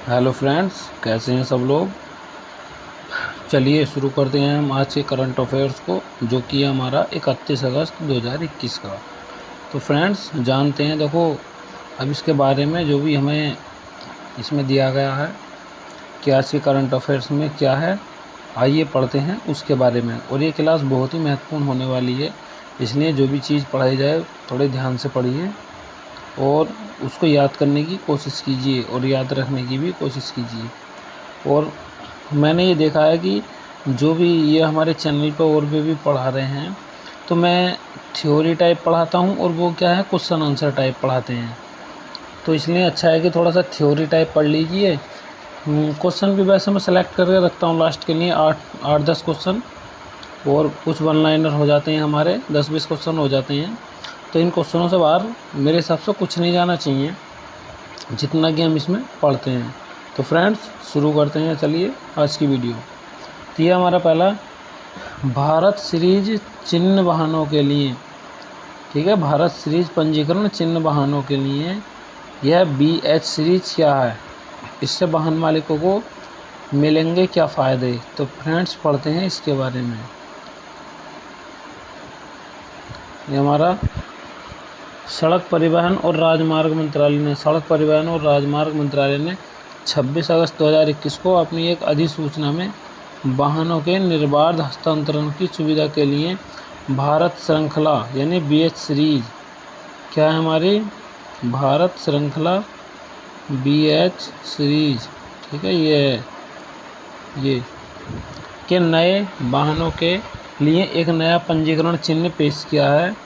Hello friends, कैसे हैं सब लोग। चलिए शुरू करते हैं हम आज के करंट अफेयर्स को, जो कि है हमारा 31 अगस्त 2021 का। तो फ्रेंड्स जानते हैं, देखो अब इसके बारे में जो भी हमें इसमें दिया गया है कि आज के करंट अफेयर्स में क्या है, आइए पढ़ते हैं उसके बारे में। और ये क्लास बहुत ही महत्वपूर्ण होने वाली है, इसलिए जो भी चीज़ पढ़ाई जाए थोड़े ध्यान से पढ़िए और उसको याद करने की कोशिश कीजिए और याद रखने की भी कोशिश कीजिए। और मैंने ये देखा है कि जो भी ये हमारे चैनल पर और भी पढ़ा रहे हैं, तो मैं थ्योरी टाइप पढ़ाता हूँ और वो क्या है, क्वेश्चन आंसर टाइप पढ़ाते हैं। तो इसलिए अच्छा है कि थोड़ा सा थ्योरी टाइप पढ़ लीजिए। क्वेश्चन भी वैसे मैं सेलेक्ट करके रखता हूँ लास्ट के लिए 8-10 क्वेश्चन, और कुछ वन लाइनर हो जाते हैं हमारे, 10-20 क्वेश्चन हो जाते हैं। तो इन क्वेश्चनों से बाहर मेरे हिसाब से कुछ नहीं जाना चाहिए, जितना कि हम इसमें पढ़ते हैं। तो फ्रेंड्स शुरू करते हैं, चलिए आज की वीडियो। तो ये हमारा पहला, भारत सीरीज चिन्ह वाहनों के लिए, ठीक है, भारत सीरीज पंजीकरण चिन्ह वाहनों के लिए यह BH सीरीज क्या है, इससे वाहन मालिकों को मिलेंगे क्या फ़ायदे। तो फ्रेंड्स पढ़ते हैं इसके बारे में। ये हमारा सड़क परिवहन और राजमार्ग मंत्रालय ने 26 अगस्त 2021 को अपनी एक अधिसूचना में वाहनों के निर्बाध हस्तांतरण की सुविधा के लिए भारत श्रृंखला यानी BH सीरीज, क्या है हमारी भारत श्रृंखला BH सीरीज, ठीक है, ये के नए वाहनों के लिए एक नया पंजीकरण चिन्ह पेश किया है।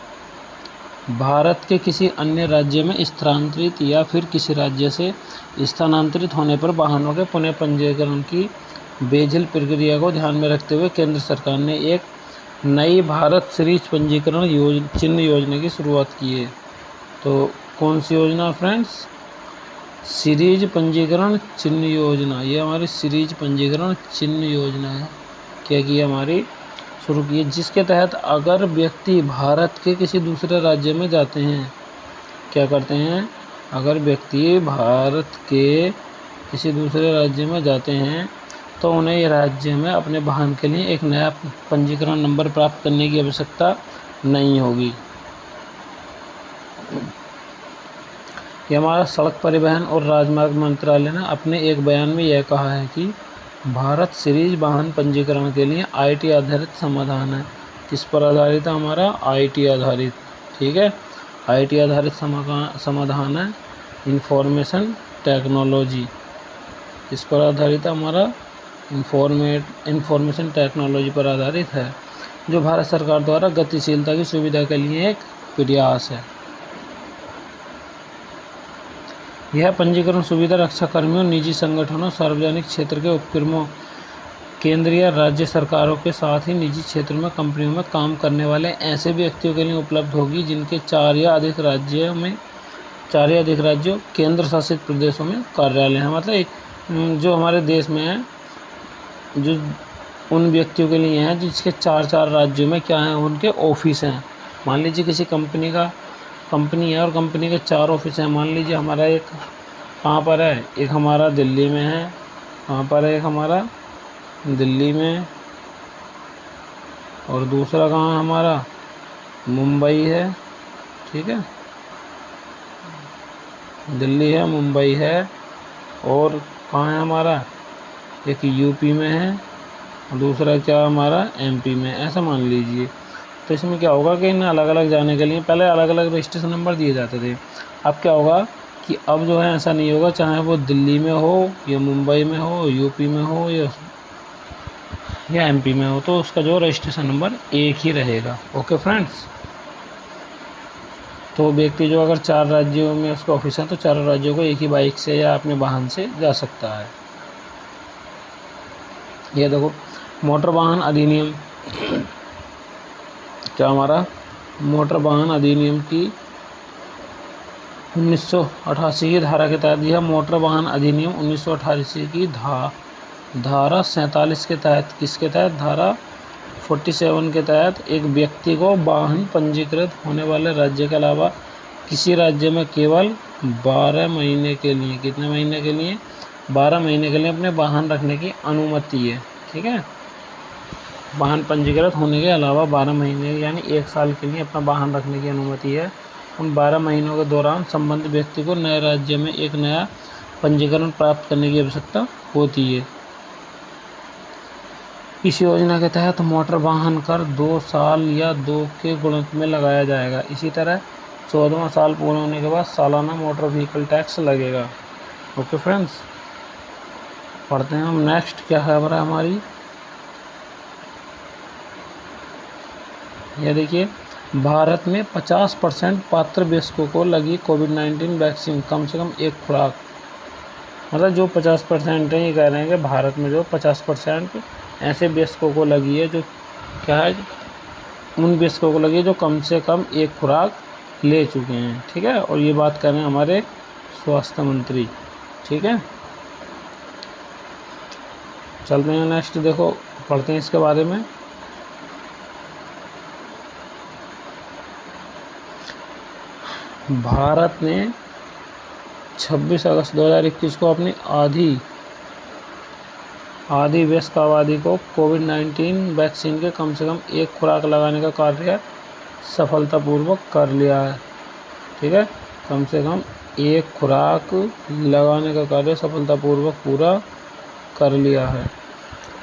भारत के किसी अन्य राज्य में स्थानांतरित या फिर किसी राज्य से स्थानांतरित होने पर वाहनों के पुनः पंजीकरण की बेझिल प्रक्रिया को ध्यान में रखते हुए केंद्र सरकार ने एक नई भारत सीरीज पंजीकरण चिन्ह योजना की शुरुआत की है। तो कौन सी योजना फ्रेंड्स, सीरीज पंजीकरण चिन्ह योजना। ये हमारी सीरीज पंजीकरण चिन्ह योजना है, क्या की हमारी शुरू की है, जिसके तहत अगर व्यक्ति भारत के किसी दूसरे राज्य में जाते हैं, क्या करते हैं, अगर व्यक्ति भारत के किसी दूसरे राज्य में जाते हैं तो उन्हें ये राज्य में अपने वाहन के लिए एक नया पंजीकरण नंबर प्राप्त करने की आवश्यकता नहीं होगी। ये हमारा सड़क परिवहन और राजमार्ग मंत्रालय ने अपने एक बयान में यह कहा है कि भारत सीरीज वाहन पंजीकरण के लिए IT आधारित समाधान है। किस पर आधारित है, हमारा IT आधारित, ठीक है, IT आधारित समाधान है, इंफॉर्मेशन टेक्नोलॉजी। इस पर आधारित है हमारा इंफॉर्मेशन टेक्नोलॉजी पर आधारित है, जो भारत सरकार द्वारा गतिशीलता की सुविधा के लिए एक प्रयास है। यह पंजीकरण सुविधा रक्षा कर्मियों, निजी संगठनों, सार्वजनिक क्षेत्र के उपक्रमों, केंद्रीय राज्य सरकारों के साथ ही निजी क्षेत्र में कंपनियों में काम करने वाले ऐसे व्यक्तियों के लिए उपलब्ध होगी जिनके 4 या अधिक राज्यों केंद्र शासित प्रदेशों में कार्यालय हैं। मतलब जो हमारे देश में है, जो उन व्यक्तियों के लिए हैं जिसके 4 राज्यों में क्या हैं, उनके ऑफिस हैं। मान लीजिए किसी कंपनी है और कंपनी के 4 ऑफिस हैं। मान लीजिए हमारा एक कहाँ पर है, एक हमारा दिल्ली में है, कहाँ पर है, एक हमारा दिल्ली में, और दूसरा कहाँ है हमारा, मुंबई है, ठीक है, दिल्ली है, मुंबई है, और कहाँ है हमारा, एक यूपी में है, और दूसरा क्या हमारा MP में, ऐसा मान लीजिए। तो इसमें क्या होगा कि इन अलग अलग जाने के लिए पहले अलग अलग रजिस्ट्रेशन नंबर दिए जाते थे। अब क्या होगा कि अब जो है ऐसा नहीं होगा, चाहे वो दिल्ली में हो या मुंबई में हो, यूपी में हो या MP में हो, तो उसका जो रजिस्ट्रेशन नंबर एक ही रहेगा। ओके फ्रेंड्स, तो व्यक्ति जो अगर 4 राज्यों में उसका ऑफिस है तो 4 राज्यों को एक ही बाइक से या अपने वाहन से जा सकता है। ये देखो मोटर वाहन अधिनियम, क्या हमारा मोटर वाहन अधिनियम की 1988 की धारा के तहत, यह मोटर वाहन अधिनियम 1988 की धारा 47 के तहत, किसके तहत, धारा 47 के तहत एक व्यक्ति को वाहन पंजीकृत होने वाले राज्य के अलावा किसी राज्य में केवल 12 महीने के लिए, कितने महीने के लिए, 12 महीने के लिए अपने वाहन रखने की अनुमति है। ठीक है, वाहन पंजीकृत होने के अलावा 12 महीने यानी 1 साल के लिए अपना वाहन रखने की अनुमति है। उन 12 महीनों के दौरान संबंधित व्यक्ति को नए राज्य में एक नया पंजीकरण प्राप्त करने की आवश्यकता होती है। इस योजना के तहत मोटर वाहन कर 2 साल या 2 के गुणक में लगाया जाएगा। इसी तरह 14वां साल पूरा होने के बाद सालाना मोटर व्हीकल टैक्स लगेगा। ओके फ्रेंड्स, पढ़ते हैं हम नेक्स्ट क्या खबर है हमारी। यह देखिए, भारत में 50% पात्र वयस्कों को लगी कोविड-19 वैक्सीन, कम से कम एक खुराक। मतलब जो 50% है, ये कह रहे हैं कि भारत में जो 50% ऐसे वयस्कों को लगी है, जो क्या है, उन वयस्कों को लगी है जो कम से कम एक खुराक ले चुके हैं। ठीक है, और ये बात कर रहे हैं हमारे स्वास्थ्य मंत्री। ठीक है, चलते हैं नेक्स्ट, देखो पढ़ते हैं इसके बारे में। भारत ने 26 अगस्त 2021 को अपनी आधी वयस्क आबादी को कोविड-19 वैक्सीन के कम से कम एक खुराक लगाने का कार्य सफलतापूर्वक कर लिया है। ठीक है, कम से कम एक खुराक लगाने का कार्य सफलतापूर्वक पूरा कर लिया है,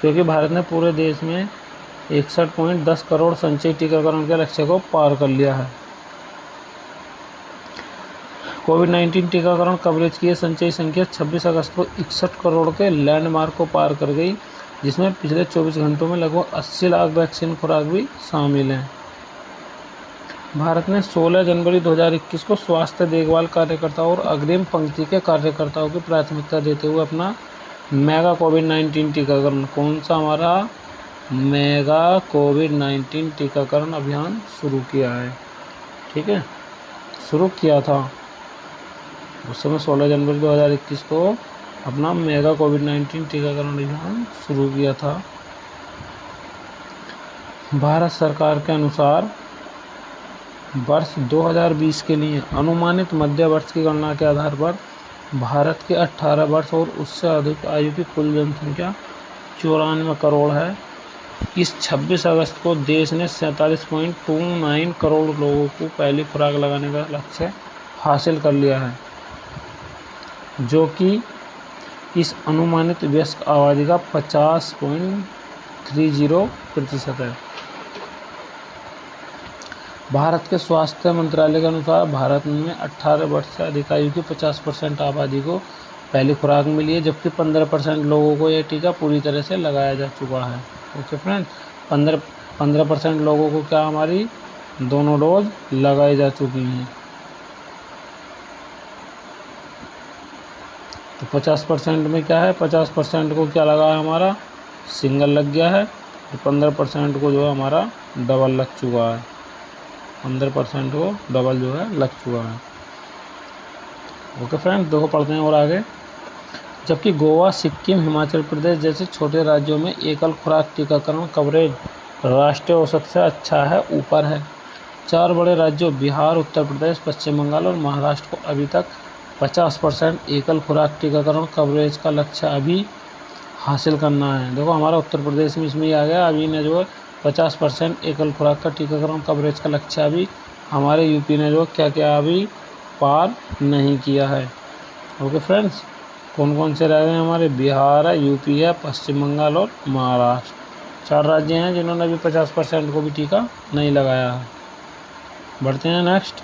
क्योंकि भारत ने पूरे देश में 61.10 करोड़ संचयी टीकाकरण के लक्ष्य को पार कर लिया है। कोविड-19 टीकाकरण कवरेज की संचयी संख्या 26 अगस्त को 61 करोड़ के लैंडमार्क को पार कर गई, जिसमें पिछले 24 घंटों में लगभग 80 लाख वैक्सीन खुराक भी शामिल हैं। भारत ने 16 जनवरी 2021 को स्वास्थ्य देखभाल कार्यकर्ताओं और अग्रिम पंक्ति के कार्यकर्ताओं की प्राथमिकता देते हुए अपना मेगा कोविड-19 टीकाकरण, कौन सा हमारा मेगा कोविड-19 टीकाकरण अभियान शुरू किया है। ठीक है, शुरू किया था उस समय 16 जनवरी 2021 को अपना मेगा कोविड-19 टीकाकरण अभियान शुरू किया था। भारत सरकार के अनुसार वर्ष 2020 के लिए अनुमानित मध्य वर्ष की गणना के आधार पर भारत के 18 वर्ष और उससे अधिक आयु की कुल जनसंख्या 94 करोड़ है। इस 26 अगस्त को देश ने 47.29 करोड़ लोगों को पहली खुराक लगाने का लक्ष्य हासिल कर लिया है, जो कि इस अनुमानित वयस्क आबादी का 50.30% है। भारत के स्वास्थ्य मंत्रालय के अनुसार भारत में 18 वर्ष से अधिक आयु की 50% आबादी को पहली खुराक मिली है, जबकि 15% लोगों को यह टीका पूरी तरह से लगाया जा चुका है। ओके फ्रेंड्स, 15% लोगों को क्या हमारी दोनों डोज लगाई जा चुकी हैं। तो 50% में क्या है, 50% को क्या लगा है, हमारा सिंगल लग गया है, और 15% को जो है हमारा डबल लग चुका है। 15% को डबल जो है लग चुका है। ओके फ्रेंड्स, देखो पढ़ते हैं और आगे। जबकि गोवा, सिक्किम, हिमाचल प्रदेश जैसे छोटे राज्यों में एकल खुराक टीकाकरण कवरेज राष्ट्रीय औसत से अच्छा है, ऊपर है। 4 बड़े राज्यों बिहार, उत्तर प्रदेश, पश्चिम बंगाल और महाराष्ट्र को अभी तक 50% एकल खुराक टीकाकरण कवरेज का लक्ष्य अभी हासिल करना है। देखो हमारा उत्तर प्रदेश में इसमें ही आ गया, अभी ने जो 50% एकल खुराक का टीकाकरण कवरेज का लक्ष्य अभी हमारे यूपी ने जो क्या क्या अभी पार नहीं किया है। ओके फ्रेंड्स, कौन कौन से रह गए हमारे, बिहार है, यूपी है, पश्चिम बंगाल और महाराष्ट्र, 4 राज्य हैं जिन्होंने अभी 50% को भी टीका नहीं लगाया है। बढ़ते हैं नेक्स्ट।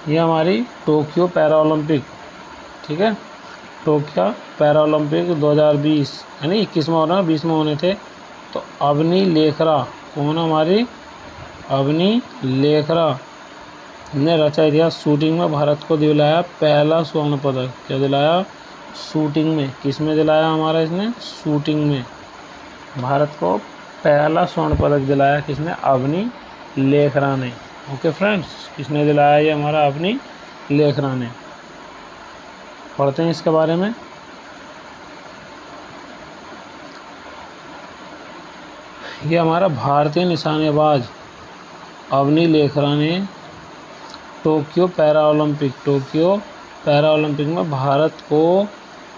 ये हमारी टोक्यो पैरा ओलंपिक, ठीक है, टोक्यो पैरा ओलंपिक 2020 यानी 21 में होना, 20 में होने थे। तो अवनी लेखरा, कौन हमारी अवनी लेखरा ने रचा इतिहास, शूटिंग में भारत को दिलाया पहला स्वर्ण पदक। क्या दिलाया, शूटिंग में, किस में दिलाया हमारा इसने, शूटिंग में भारत को पहला स्वर्ण पदक दिलाया, किसने, अवनी लेखरा ने। ओके फ्रेंड्स, किसने दिलाया, ये हमारा अवनी लेखरा ने। पढ़ते हैं इसके बारे में। ये हमारा भारतीय निशानेबाज अवनी लेखरा ने टोक्यो पैरा ओलंपिक में भारत को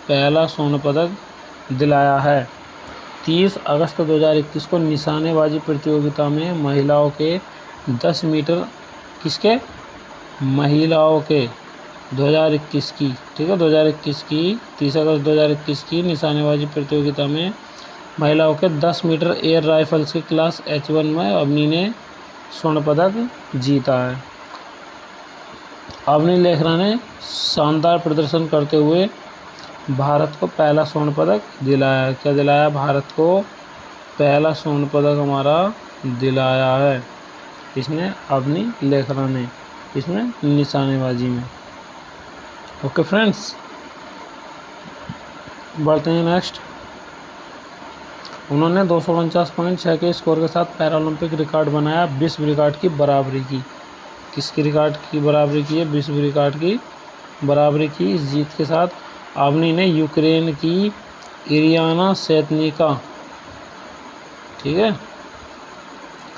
पहला स्वर्ण पदक दिलाया है। 30 अगस्त 2021 को निशानेबाजी प्रतियोगिता में महिलाओं के 10 मीटर किसके महिलाओं के 2021 की, ठीक है, 2021 की 30 अगस्त 2021 की निशानेबाजी प्रतियोगिता में महिलाओं के 10 मीटर एयर राइफल्स की क्लास H1 में अवनी ने स्वर्ण पदक जीता है। अवनी लेखरा ने शानदार प्रदर्शन करते हुए भारत को पहला स्वर्ण पदक दिलाया। क्या दिलाया? भारत को पहला स्वर्ण पदक हमारा दिलाया है। इसने अवनी लेखरा ने, इसमें निशानेबाजी में। ओके फ्रेंड्स, बढ़ते हैं नेक्स्ट। उन्होंने 249.6 के स्कोर के साथ पैरालंपिक रिकॉर्ड बनाया, विश्व रिकॉर्ड की बराबरी की। किसकी रिकॉर्ड की बराबरी की है? विश्व रिकॉर्ड की बराबरी की। इस जीत के साथ अवनी ने यूक्रेन की इरियाना सैतनिका, ठीक है,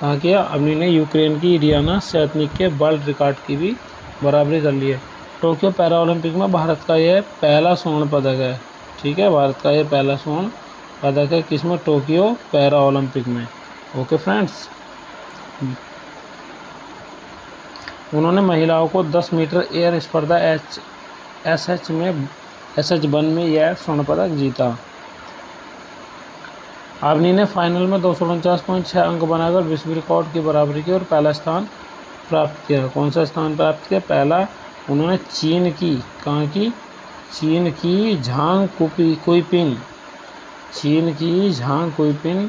कहाँ किया? अवनी ने यूक्रेन की इरियाना सैतनिक के वर्ल्ड रिकॉर्ड की भी बराबरी कर ली है। टोक्यो पैरा ओलंपिक में भारत का यह पहला स्वर्ण पदक है, ठीक है, भारत का यह पहला स्वर्ण पदक है। किसमें? टोक्यो पैरा ओलंपिक में। ओके फ्रेंड्स, उन्होंने महिलाओं को 10 मीटर एयर स्पर्धा SH1 में यह स्वर्ण पदक जीता। अवनी ने फाइनल में 249.6 अंक बनाकर विश्व रिकॉर्ड की बराबरी की और पहला स्थान प्राप्त किया। कौन सा स्थान प्राप्त किया? पहला। उन्होंने चीन की, कहाँ की? चीन की झांग कुइपिंग, चीन की झांग कुइपिंग,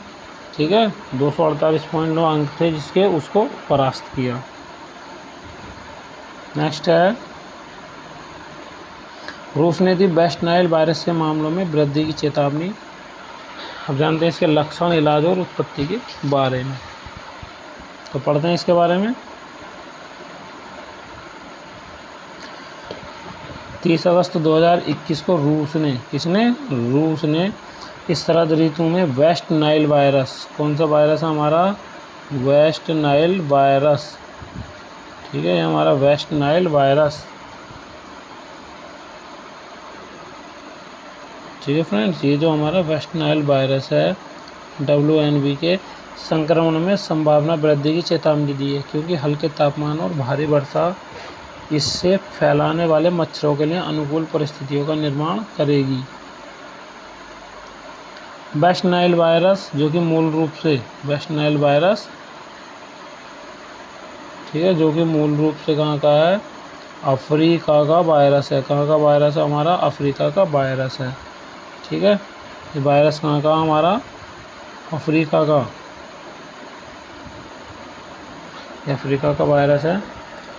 ठीक है, 248.9 अंक थे जिसके, उसको परास्त किया। नेक्स्ट है, रूस ने दी वेस्ट नाइल वायरस के मामलों में वृद्धि की चेतावनी। अब जानते हैं इसके लक्षण, इलाज और उत्पत्ति के बारे में। तो पढ़ते हैं इसके बारे में। 30 अगस्त 2021 को रूस ने, किसने? रूस ने इस शरद ऋतु में वेस्ट नाइल वायरस, कौन सा वायरस है हमारा? वेस्ट नाइल वायरस, ठीक है, ये हमारा वेस्ट नाइल वायरस, ठीक है फ्रेंड्स, ये जो हमारा वेस्ट नाइल वायरस है WNV के संक्रमण में संभावना वृद्धि की चेतावनी दी है, क्योंकि हल्के तापमान और भारी वर्षा इससे फैलाने वाले मच्छरों के लिए अनुकूल परिस्थितियों का निर्माण करेगी। वेस्ट नाइल वायरस, जो कि मूल रूप से वेस्ट नाइल वायरस, ठीक है, जो कि मूल रूप से कहाँ का है? अफ्रीका का वायरस है। कहाँ का वायरस है हमारा? अफ्रीका का वायरस है, ठीक है। ये वायरस कहाँ का? हमारा अफ्रीका का, अफ्रीका का वायरस है।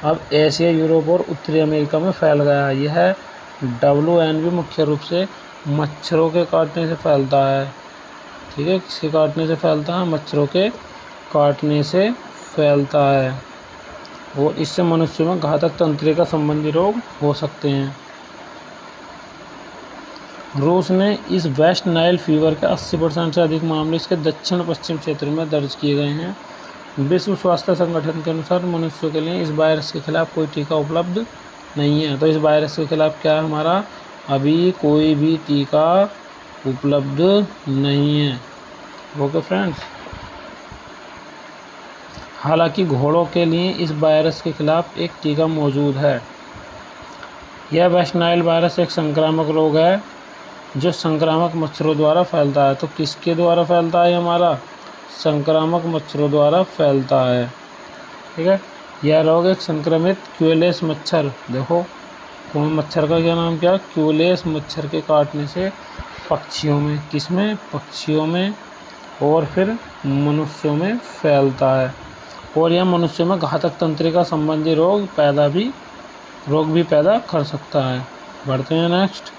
अब एशिया, यूरोप और उत्तरी अमेरिका में फैल गया है। यह WNV मुख्य रूप से मच्छरों के काटने से फैलता है, ठीक है, किसके काटने से फैलता है? मच्छरों के काटने से फैलता है, और इससे मनुष्यों में घातक तंत्रिका संबंधी रोग हो सकते हैं। रूस ने इस वेस्ट नाइल फीवर के 80% से अधिक मामले इसके दक्षिण पश्चिम क्षेत्र में दर्ज किए गए हैं। विश्व स्वास्थ्य संगठन के अनुसार मनुष्यों के लिए इस वायरस के खिलाफ कोई टीका उपलब्ध नहीं है। तो इस वायरस के खिलाफ क्या है हमारा? अभी कोई भी टीका उपलब्ध नहीं है। ओके फ्रेंड्स, हालांकि घोड़ों के लिए इस वायरस के खिलाफ एक टीका मौजूद है। यह वेस्ट नाइल वायरस एक संक्रामक रोग है जो संक्रामक मच्छरों द्वारा फैलता है। तो किसके द्वारा फैलता है? हमारा संक्रामक मच्छरों द्वारा फैलता है, ठीक है। यह रोग एक संक्रमित क्यूलेस मच्छर, देखो कौन मच्छर का क्या नाम क्या? क्यूलेस मच्छर के काटने से पक्षियों में, किसमें? पक्षियों में और फिर मनुष्यों में फैलता है, और यह मनुष्यों में घातक तंत्रिका संबंधी रोग भी पैदा कर सकता है। बढ़ते हैं नेक्स्ट।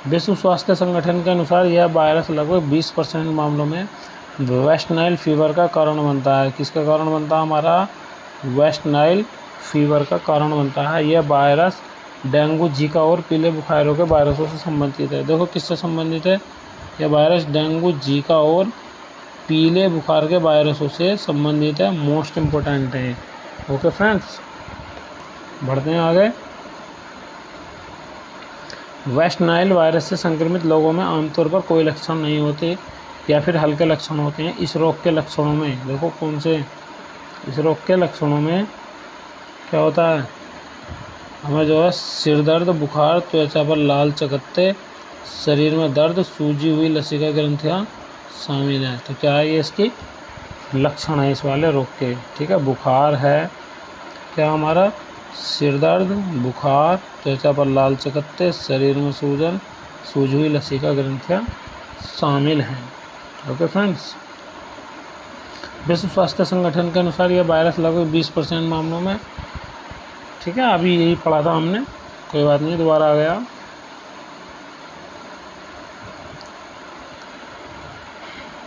विश्व स्वास्थ्य संगठन के अनुसार यह वायरस लगभग 20% मामलों में वेस्ट नाइल फीवर का कारण बनता है। किसका कारण बनता है? हमारा वेस्ट नाइल फीवर का कारण बनता है। यह वायरस डेंगू, जीका और पीले बुखारों के वायरसों से संबंधित है। देखो किससे संबंधित है? यह वायरस डेंगू, जीका और पीले बुखार के वायरसों से संबंधित है। मोस्ट इम्पोर्टेंट है, ओके फ्रेंड्स, बढ़ते हैं आगे। वेस्ट नाइल वायरस से संक्रमित लोगों में आमतौर पर कोई लक्षण नहीं होते या फिर हल्के लक्षण होते हैं। इस रोग के लक्षणों में देखो कौन से, इस रोग के लक्षणों में क्या होता है, हमें जो है सिर दर्द, बुखार, त्वचा पर लाल चकत्ते, शरीर में दर्द, सूजी हुई लसिका ग्रंथियाँ शामिल हैं। तो क्या है, ये इसकी लक्षण है इस वाले रोग के। ठीक है, बुखार है, क्या हमारा सिर दर्द, बुखार, त्वचा पर लाल चकत्ते, शरीर में सूजन, सूजी हुई लसिका ग्रंथियाँ शामिल हैं। ओके फ्रेंड्स, विश्व स्वास्थ्य संगठन के अनुसार यह वायरस लगभग 20% मामलों में, ठीक है, अभी यही पढ़ा था हमने, कोई बात नहीं, दोबारा आ गया।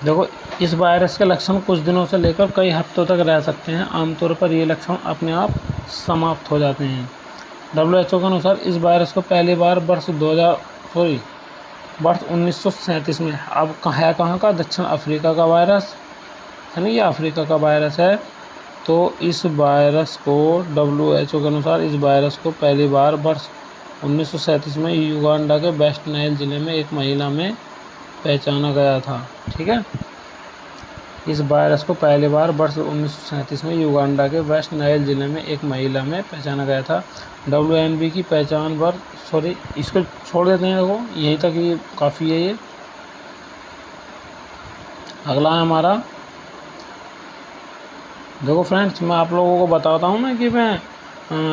देखो, इस वायरस के लक्षण कुछ दिनों से लेकर कई हफ्तों तक रह सकते हैं। आमतौर पर ये लक्षण अपने आप समाप्त हो जाते हैं। WHO के अनुसार इस वायरस को पहली बार वर्ष 1937 में, अब कहाँ का, दक्षिण अफ्रीका का वायरस है ना, ये अफ्रीका का वायरस है। तो इस वायरस को WHO के अनुसार इस वायरस को पहली बार वर्ष 1937 में युगांडा के वेस्ट नाइल जिले में एक महिला में पहचाना गया था। ठीक है, इस वायरस को पहली बार वर्ष 1937 में युगांडा के वेस्ट नाइल जिले में एक महिला में पहचाना गया था। WNB की पहचान पर, सॉरी इसको छोड़ देते हैं, देखो यहीं तक ये काफ़ी है। ये अगला है हमारा, देखो फ्रेंड्स, मैं आप लोगों को बताता हूँ ना कि मैं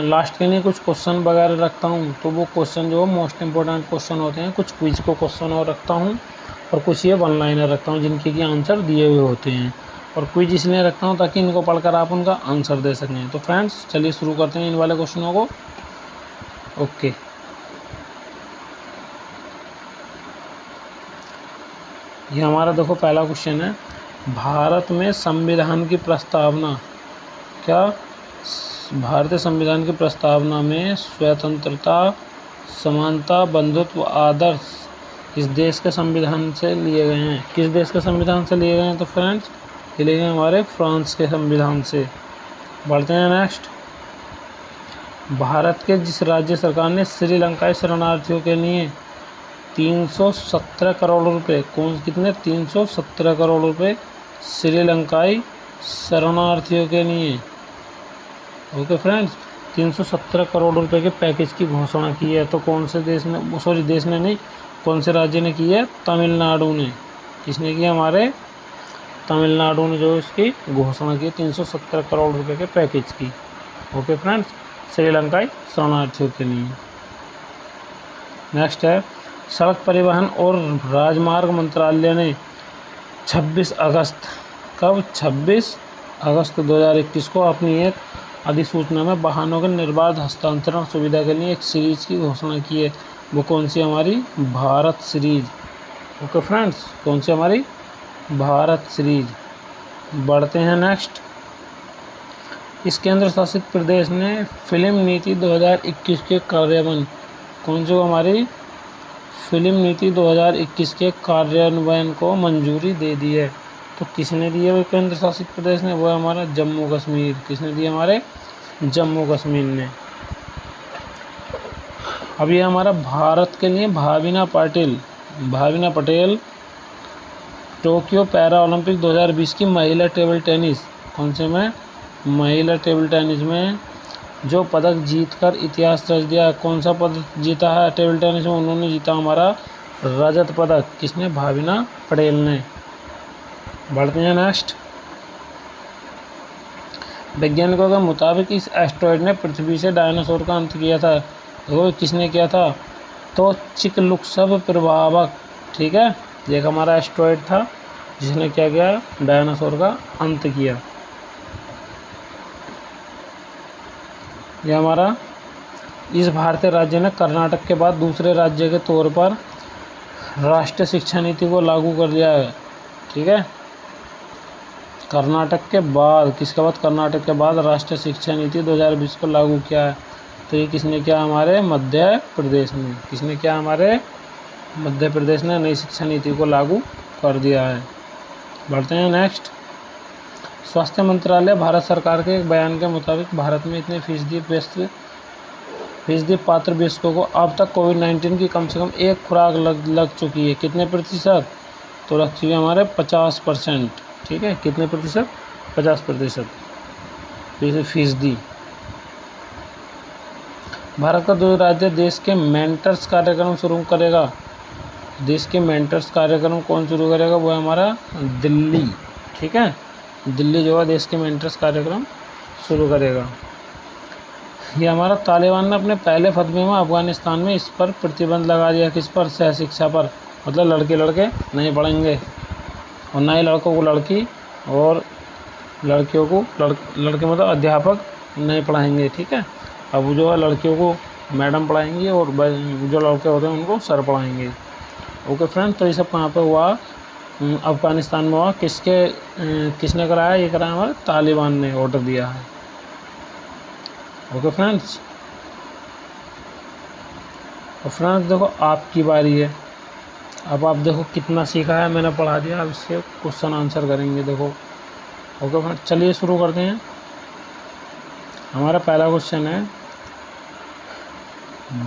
लास्ट के लिए कुछ क्वेश्चन वगैरह रखता हूँ, तो वो क्वेश्चन जो मोस्ट इंपॉर्टेंट क्वेश्चन होते हैं, कुछ क्विज को क्वेश्चन और रखता हूँ और कुछ ये वन लाइनर रखता हूँ जिनके की आंसर दिए हुए होते हैं। और क्विज इसलिए रखता हूँ ताकि इनको पढ़कर आप उनका आंसर दे सकें। तो फ्रेंड्स चलिए शुरू करते हैं इन वाले क्वेश्चनों को। ओके, ये हमारा देखो पहला क्वेश्चन है, भारत में संविधान की प्रस्तावना, क्या भारतीय संविधान की प्रस्तावना में स्वतंत्रता, समानता, बंधुत्व, आदर्श इस देश के संविधान से लिए गए हैं। किस देश के संविधान से लिए गए हैं? तो फ्रेंड्स ये लिए गए हमारे फ्रांस के संविधान से। बढ़ते हैं नेक्स्ट। भारत के जिस राज्य सरकार ने श्रीलंकाई शरणार्थियों के लिए 317 करोड़ रुपए, कितने 317 करोड़ रुपए श्रीलंकाई शरणार्थियों के लिए, ओके फ्रेंड्स, 317 करोड़ रुपए के पैकेज की घोषणा की है। तो कौन से देश ने, सॉरी देश ने नहीं, कौन से राज्य ने की है? तमिलनाडु ने। किसने की? हमारे तमिलनाडु ने जो इसकी घोषणा की 317 करोड़ रुपए के पैकेज की। ओके फ्रेंड्स, श्रीलंकाई शरणार्थियों के लिए। नेक्स्ट है, सड़क परिवहन और राजमार्ग मंत्रालय ने 26 अगस्त, कब? 26 अगस्त 2021 को अपनी एक अधिसूचना में वाहनों के निर्बाध हस्तांतरण सुविधा के लिए एक सीरीज की घोषणा की है। वो कौन सी? हमारी भारत सीरीज। ओके फ्रेंड्स, कौन सी? हमारी भारत सीरीज। बढ़ते हैं नेक्स्ट। इस केंद्र शासित प्रदेश ने फिल्म नीति 2021 के कार्यान्वयन, कौन सी? हमारी फिल्म नीति 2021 के कार्यान्वयन को मंजूरी दे दी है। तो किसने दी है वो केंद्र शासित प्रदेश ने? वो हमारा जम्मू कश्मीर। किसने दी? हमारे जम्मू कश्मीर ने। अब ये हमारा भारत के लिए Bhavina Patel Tokyo para Olympic 2020 की महिला टेबल टेनिस, कौन से में? महिला टेबल टेनिस में जो पदक जीतकर इतिहास रच दिया। कौन सा पदक जीता है टेबल टेनिस में? उन्होंने जीता हमारा रजत पदक। किसने? भाविना पटेल ने। बढ़ते हैं नेक्स्ट। वैज्ञानिकों के मुताबिक इस एस्टेरॉयड ने पृथ्वी से डायनासोर का अंत किया था। वो किसने किया था? तो चिकलुकसव प्रभावक, ठीक है, एक हमारा एस्टेरॉयड था जिसने क्या किया? डायनासोर का अंत किया। यह हमारा, इस भारतीय राज्य ने कर्नाटक के बाद दूसरे राज्य के तौर पर राष्ट्रीय शिक्षा नीति को लागू कर दिया है। ठीक है, कर्नाटक के बाद, किसके बाद? कर्नाटक के बाद राष्ट्रीय शिक्षा नीति 2020 को लागू किया है। तो ये किसने किया? हमारे मध्य प्रदेश ने। किसने किया? हमारे मध्य प्रदेश ने नई शिक्षा नीति को लागू कर दिया है। बढ़ते हैं नेक्स्ट। स्वास्थ्य मंत्रालय भारत सरकार के एक बयान के मुताबिक भारत में इतने फीसदी पात्र वयस्कों को अब तक कोविड-19 की कम से कम एक खुराक लग चुकी है। कितने प्रतिशत? तो लग चुकी है हमारे 50%। ठीक है, कितने प्रतिशत? 50% फीसदी। भारत का जो राज्य देश के मेंटर्स कार्यक्रम शुरू करेगा, देश के मेंटर्स कार्यक्रम कौन शुरू करेगा? वो है हमारा दिल्ली। ठीक है, दिल्ली जो है देश के मेंटर्स कार्यक्रम शुरू करेगा। ये हमारा तालिबान ने अपने पहले फतवे में अफगानिस्तान में इस पर प्रतिबंध लगा दिया। किस पर? सहशिक्षा पर। मतलब लड़के नहीं पढ़ेंगे और ना ही लड़कों को लड़की और लड़कियों को लड़के मतलब अध्यापक नहीं पढ़ाएंगे। ठीक है, अब जो है लड़कियों को मैडम पढ़ाएंगी और जो लड़के होते हैं उनको सर पढ़ाएंगे। ओके फ्रेंड्स, तो ये सब कहाँ पे हुआ? अफगानिस्तान में हुआ। किसने कराया? ये कराया हमारे तालिबान ने ऑर्डर दिया है। ओके फ्रेंड्स, और फ्रेंड्स देखो आपकी बारी है। अब आप देखो कितना सीखा है, मैंने पढ़ा दिया। अब इससे क्वेश्चन आंसर करेंगे। देखो ओके फ्रेंड्स, चलिए शुरू करते हैं। हमारा पहला क्वेश्चन है,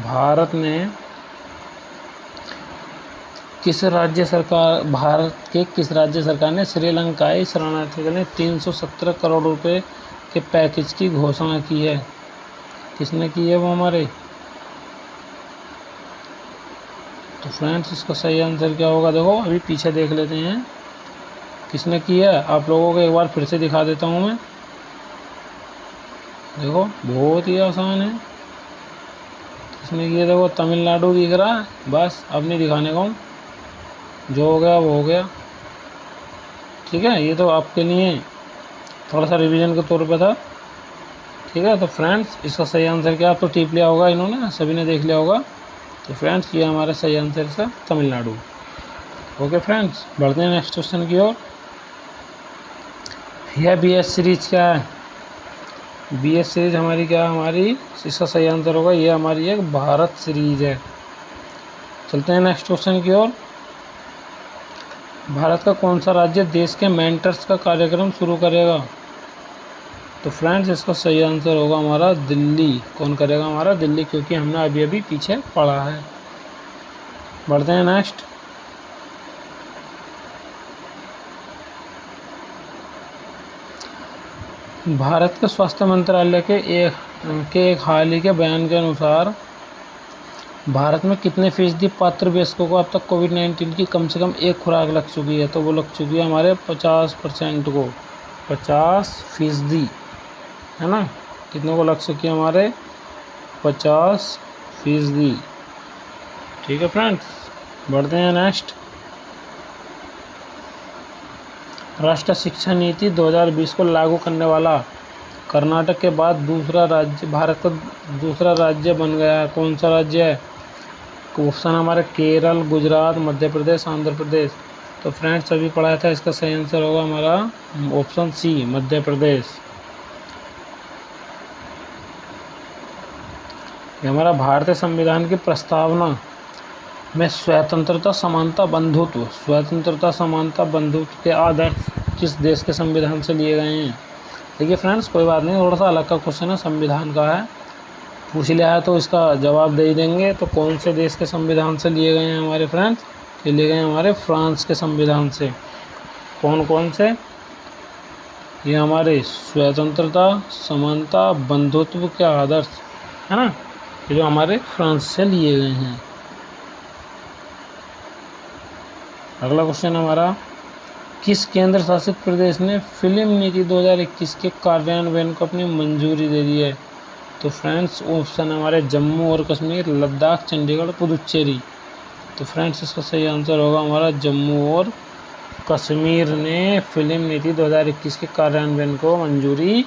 भारत के किस राज्य सरकार ने श्रीलंकाई शरणार्थियों के लिए 317 करोड़ रुपए के पैकेज की घोषणा की है? किसने की है वो हमारे? तो फ्रेंड्स इसका सही आंसर क्या होगा? देखो अभी पीछे देख लेते हैं किसने की है। आप लोगों को एक बार फिर से दिखा देता हूँ मैं। देखो बहुत ही आसान है। किसने की है? देखो तमिलनाडु दिख रहा है। बस अब नहीं दिखाने को, जो हो गया वो हो गया। ठीक है, ये तो आपके लिए थोड़ा सा रिवीजन के तौर पे था। ठीक है, तो फ्रेंड्स इसका सही आंसर क्या? आप तो टिप लिया होगा, इन्होंने सभी ने देख लिया होगा। तो फ्रेंड्स ये हमारा सही आंसर इसका तमिलनाडु। ओके फ्रेंड्स, बढ़ते हैं नेक्स्ट क्वेश्चन की ओर। यह BS सीरीज क्या है? BS सीरीज हमारी क्या है? हमारी इसका सही आंसर होगा, ये हमारी एक भारत सीरीज है। चलते हैं नेक्स्ट क्वेश्चन की ओर। भारत का कौन सा राज्य देश के मेंटर्स का कार्यक्रम शुरू करेगा? तो फ्रेंड्स इसका सही आंसर होगा हमारा दिल्ली। कौन करेगा? हमारा दिल्ली, क्योंकि हमने अभी पीछे पढ़ा है। बढ़ते हैं नेक्स्ट। भारत के स्वास्थ्य मंत्रालय के एक हाल ही के बयान के अनुसार भारत में कितने फीसदी पात्र वयस्कों को अब तक कोविड-19 की कम से कम एक खुराक लग चुकी है? तो वो लग चुकी है हमारे 50% को। 50% है ना? कितनों को लग चुकी है? हमारे 50%। ठीक है फ्रेंड्स, बढ़ते हैं नेक्स्ट। राष्ट्रीय शिक्षा नीति 2020 को लागू करने वाला कर्नाटक के बाद भारत का दूसरा राज्य बन गया है। कौन सा राज्य है? ऑप्शन हमारे केरल, गुजरात, मध्य प्रदेश, आंध्र प्रदेश। तो फ्रेंड्स अभी पढ़ाया था, इसका सही आंसर होगा हमारा ऑप्शन सी, मध्य प्रदेश। ये हमारा भारतीय संविधान की प्रस्तावना में स्वतंत्रता, समानता, बंधुत्व के आदर्श किस देश के संविधान से लिए गए हैं? देखिए फ्रेंड्स कोई बात नहीं, थोड़ा सा अलग का क्वेश्चन है, संविधान का है, पूछ लिया है तो इसका जवाब दे ही देंगे। तो कौन से देश के संविधान से लिए गए हैं हमारे फ्रेंड्स? ये लिए गए हैं हमारे फ्रांस के संविधान से। कौन से? ये हमारे स्वतंत्रता, समानता, बंधुत्व के आदर्श है ना, ये जो हमारे फ्रांस से लिए गए हैं। अगला क्वेश्चन हमारा, किस केंद्र शासित प्रदेश ने फिल्म नीति 2021 के कार्यान्वयन को अपनी मंजूरी दे दी है? तो फ्रेंड्स ऑप्शन हमारे जम्मू और कश्मीर, लद्दाख, चंडीगढ़, पुदुचेरी। तो फ्रेंड्स इसका सही आंसर होगा हमारा जम्मू और कश्मीर ने फिल्म नीति 2021 के कार्यान्वयन को मंजूरी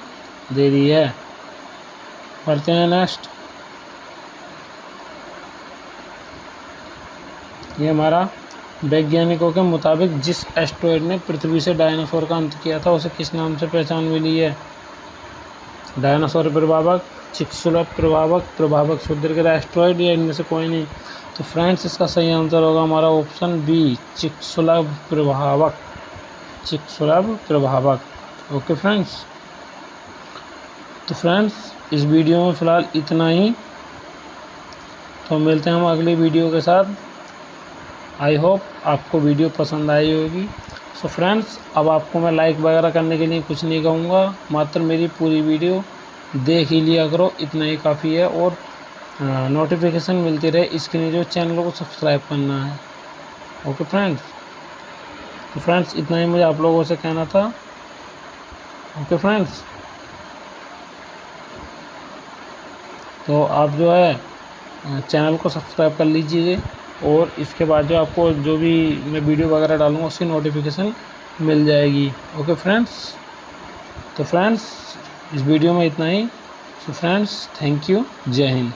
दे दी है। बढ़ते हैं नेक्स्ट। ये हमारा वैज्ञानिकों के मुताबिक जिस एस्टेरॉयड ने पृथ्वी से डायनासोर का अंत किया था उसे किस नाम से पहचान मिली है? डायनासोर प्रभावक, चिकसुलभ प्रभावक, प्रभावक क्षुद्रग्रह एस्टेरॉयड, या इनमें से कोई नहीं? तो फ्रेंड्स इसका सही आंसर होगा हमारा ऑप्शन बी, चिकसुलभ प्रभावक। चिकसुलभ प्रभावक। ओके फ्रेंड्स, तो फ्रेंड्स इस वीडियो में फ़िलहाल इतना ही। तो मिलते हैं हम अगली वीडियो के साथ। आई होप आपको वीडियो पसंद आई होगी। सो फ्रेंड्स, अब आपको मैं लाइक वगैरह करने के लिए कुछ नहीं कहूँगा, मात्र मेरी पूरी वीडियो देख ही लिया करो, इतना ही काफ़ी है। और नोटिफिकेशन मिलती रहे इसके लिए जो चैनल को सब्सक्राइब करना है। ओके फ्रेंड्स, तो फ्रेंड्स इतना ही मुझे आप लोगों से कहना था। ओके फ्रेंड्स, तो आप जो है चैनल को सब्सक्राइब कर लीजिए, और इसके बाद जो आपको जो भी मैं वीडियो वगैरह डालूँगा उसकी नोटिफिकेशन मिल जाएगी। ओके फ्रेंड्स, तो फ्रेंड्स इस वीडियो में इतना ही। सो फ्रेंड्स, थैंक यू, जय हिंद।